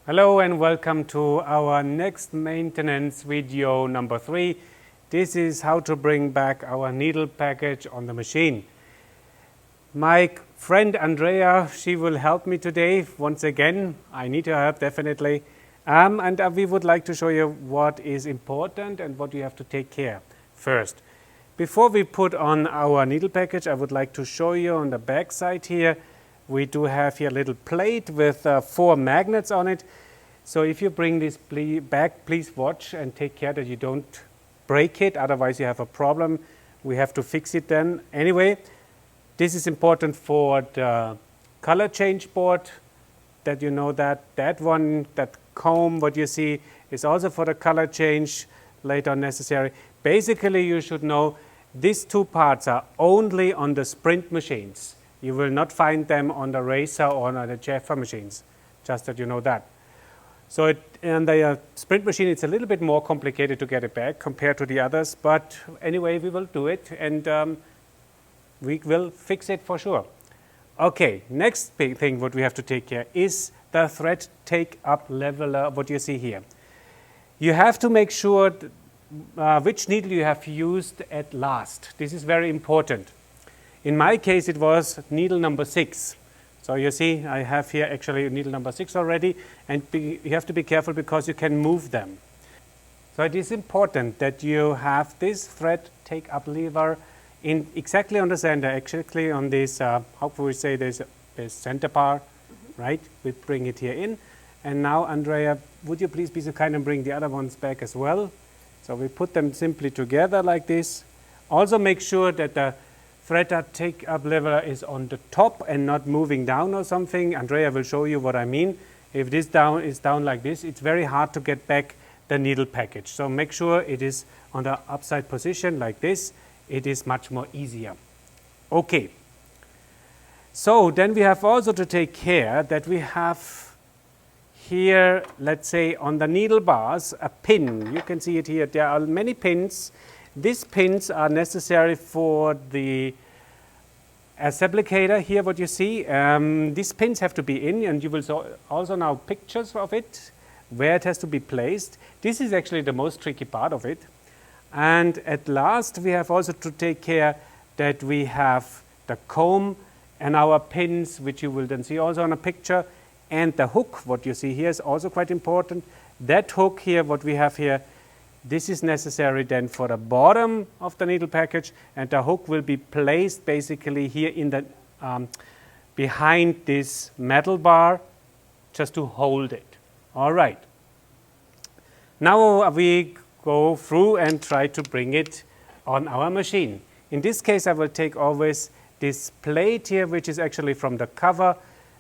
Hello and welcome to our next maintenance video number 3. This is how to bring back our needle package on the machine. My friend Andrea, she will help me today once again. I need her help definitely. And we would like to show you what is important and what you have to take care first. Before we put on our needle package, I would like to show you on the back side here. We do have here a little plate with 4 magnets on it. So if you bring this back, please watch and take care that you don't break it, otherwise you have a problem. We have to fix it then. Anyway, this is important for the color change board, that you know that one, that comb, what you see, is also for the color change later necessary. Basically, you should know these 2 parts are only on the sprint machines. You will not find them on the racer or on the Jaffa machines, just that you know that. So in the sprint machine, it's a little bit more complicated to get it back compared to the others, but anyway, we will do it and we will fix it for sure. Okay, next big thing what we have to take care is the thread take-up leveler, what you see here. You have to make sure which needle you have used at last. This is very important. In my case, it was needle number 6. So you see, I have here actually needle number 6 already, and you have to be careful because you can move them. So it is important that you have this thread take-up lever in exactly on the center, exactly on this, how can we say this center bar, right? We bring it here in. And now, Andrea, would you please be so kind and bring the other ones back as well? So we put them simply together like this. Also make sure that the thread take-up lever is on the top and not moving down or something. Andrea will show you what I mean. If this is down like this, it's very hard to get back the needle package. So make sure it is on the upside position like this. It is much more easier. Okay. So then we have also to take care that we have here, let's say on the needle bars, a pin. You can see it here. There are many pins. These pins are necessary for the applicator here, what you see. These pins have to be in, and you will also now pictures of it, where it has to be placed. This is actually the most tricky part of it. And at last, we have also to take care that we have the comb and our pins, which you will then see also on a picture, and the hook, what you see here is also quite important. That hook here, what we have here, this is necessary then for the bottom of the needle package, and the hook will be placed basically here in the behind this metal bar just to hold it. All right. Now we go through and try to bring it on our machine. In this case, I will take always this plate here, which is actually from the cover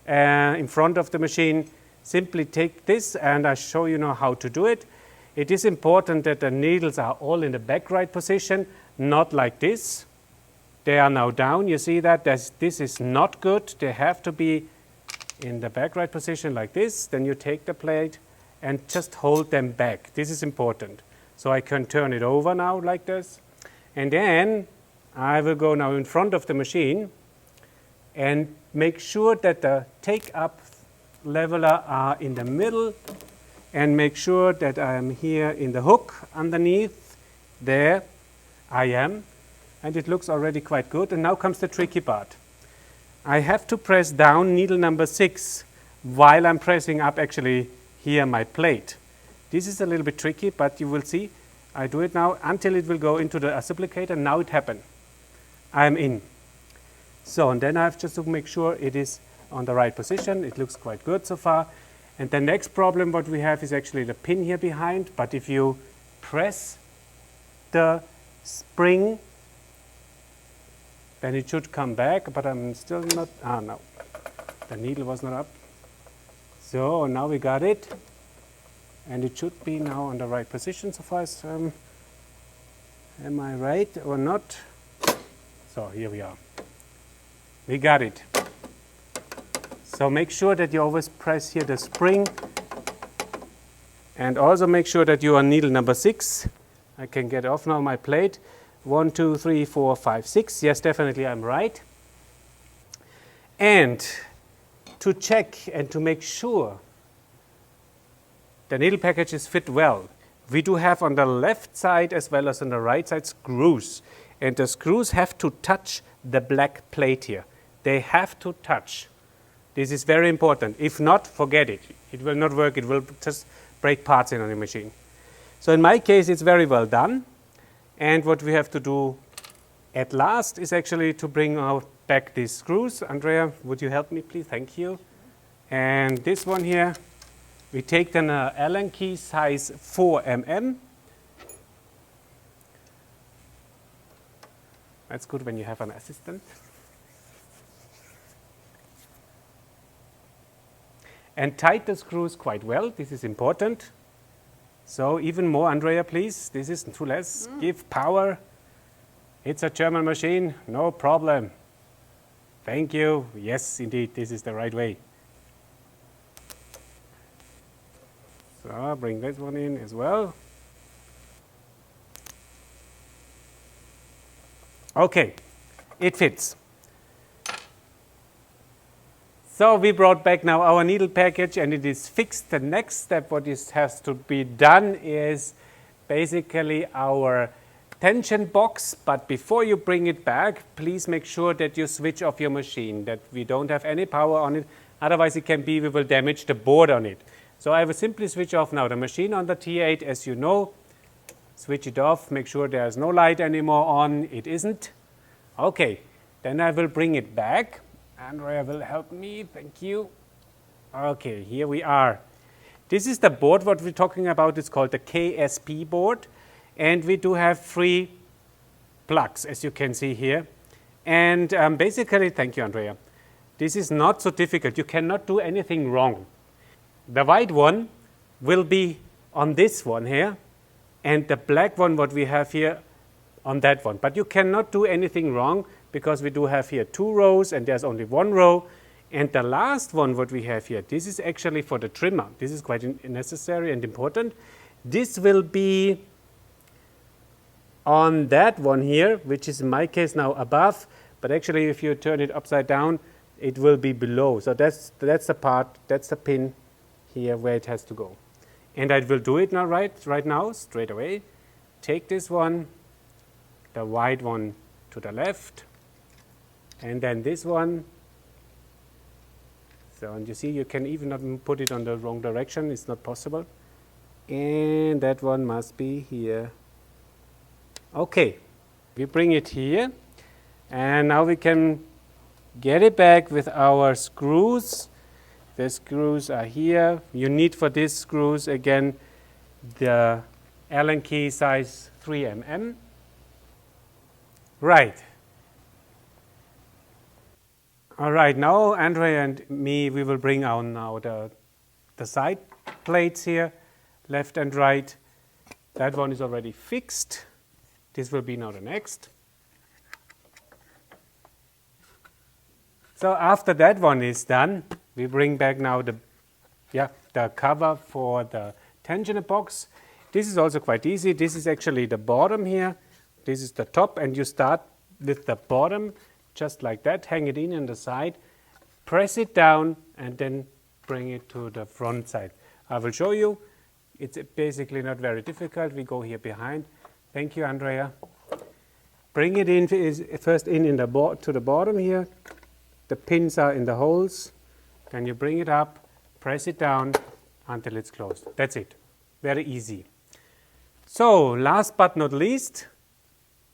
in front of the machine. Simply take this and I show you now how to do it. It is important that the needles are all in the back right position, not like this. They are now down. You see that this is not good. They have to be in the back right position like this. Then you take the plate and just hold them back. This is important. So I can turn it over now like this. And then I will go now in front of the machine and make sure that the take-up leveler are in the middle, and make sure that I am here in the hook underneath. There I am, and it looks already quite good. And now comes the tricky part. I have to press down needle number 6 while I'm pressing up actually here my plate. This is a little bit tricky, but you will see. I do it now until it will go into the applicator. Now it happened. I am in. So, and then I have just to make sure it is on the right position. It looks quite good so far. And the next problem what we have is actually the pin here behind, but if you press the spring, then it should come back, but I'm still not, no, the needle was not up. So now we got it, and it should be now on the right position so far as, am I right or not? So here we are. We got it. So make sure that you always press here the spring, and also make sure that you are on needle number 6. I can get off now my plate. 1, 2, 3, 4, 5, 6. Yes, definitely I'm right. And to check and to make sure the needle packages fit well. We do have on the left side as well as on the right side screws. And the screws have to touch the black plate here. They have to touch. This is very important. If not, forget it. It will not work. It will just break parts in on the machine. So in my case, it's very well done. And what we have to do at last is actually to bring back these screws. Andrea, would you help me, please? Thank you. And this one here, we take then an Allen key size 4 mm. That's good when you have an assistant. And tight the screws quite well. This is important. So even more, Andrea, please. This is too less. Give power. It's a German machine. No problem. Thank you. Yes, indeed, this is the right way. So bring this one in as well. Okay, it fits. So we brought back now our needle package and it is fixed. The next step what has to be done is basically our tension box. But before you bring it back, please make sure that you switch off your machine, that we don't have any power on it. Otherwise it can be we will damage the board on it. So I will simply switch off now the machine on the T8 as you know. Switch it off, make sure there's no light anymore on. It isn't. Okay, then I will bring it back. Andrea will help me, thank you. Okay, here we are. This is the board what we're talking about. It's called the KSP board. And we do have 3 plugs, as you can see here. And basically, thank you, Andrea. This is not so difficult. You cannot do anything wrong. The white one will be on this one here, and the black one what we have here on that one. But you cannot do anything wrong because we do have here 2 rows and there's only 1 row. And the last one what we have here, this is actually for the trimmer. This is quite necessary and important. This will be on that one here, which is in my case now above, but actually if you turn it upside down, it will be below. So that's the part, that's the pin here where it has to go. And I will do it now right now, straight away. Take this one, the white one to the left, and then this one. So, and you see, you can even not put it on the wrong direction, it's not possible. And that one must be here. Okay, we bring it here, and now we can get it back with our screws. The screws are here. You need for these screws, again, the Allen key size 3 mm. Right. All right, now Andrea and me, we will bring on now the side plates here, left and right. That one is already fixed. This will be now the next. So after that one is done, we bring back now the cover for the tensioner box. This is also quite easy. This is actually the bottom here. This is the top, and you start with the bottom just like that. Hang it in on the side, press it down, and then bring it to the front side. I will show you. It's basically not very difficult. We go here behind. Thank you, Andrea. Bring it in first in the to the bottom here. The pins are in the holes. Then you bring it up, press it down until it's closed. That's it. Very easy. So last but not least,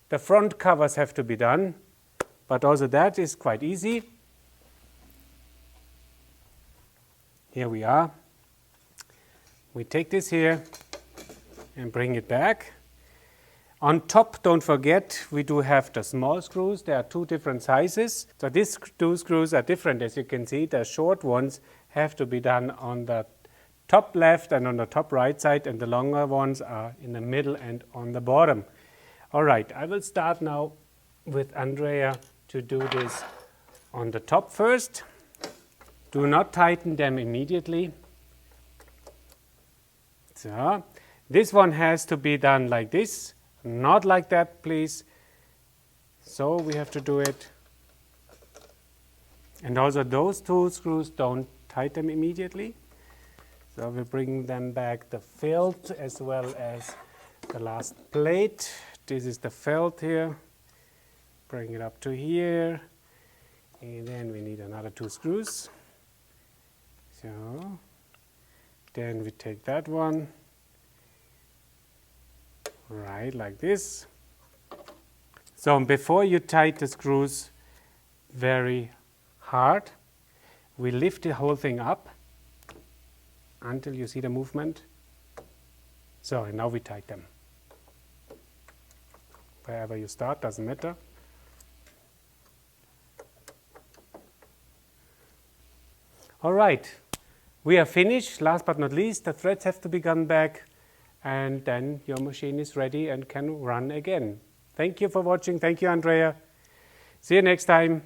the front covers have to be done, but also that is quite easy. Here we are. We take this here and bring it back. On top, don't forget, we do have the small screws. There are 2 different sizes. So these 2 screws are different. As you can see, the short ones have to be done on the top left and on the top right side, and the longer ones are in the middle and on the bottom. All right, I will start now with Andrea to do this on the top first. Do not tighten them immediately. So this one has to be done like this. Not like that, please. So we have to do it. And also those 2 screws, don't tighten them immediately. So we bring them back the felt as well as the last plate. This is the felt here. Bring it up to here. And then we need another 2 screws. So then we take that one, right like this. So before you tighten the screws very hard, we lift the whole thing up until you see the movement. So and now we tighten them. Wherever you start, doesn't matter. All right, we are finished. Last but not least, the threads have to be gone back, and then your machine is ready and can run again. Thank you for watching. Thank you, Andrea. See you next time.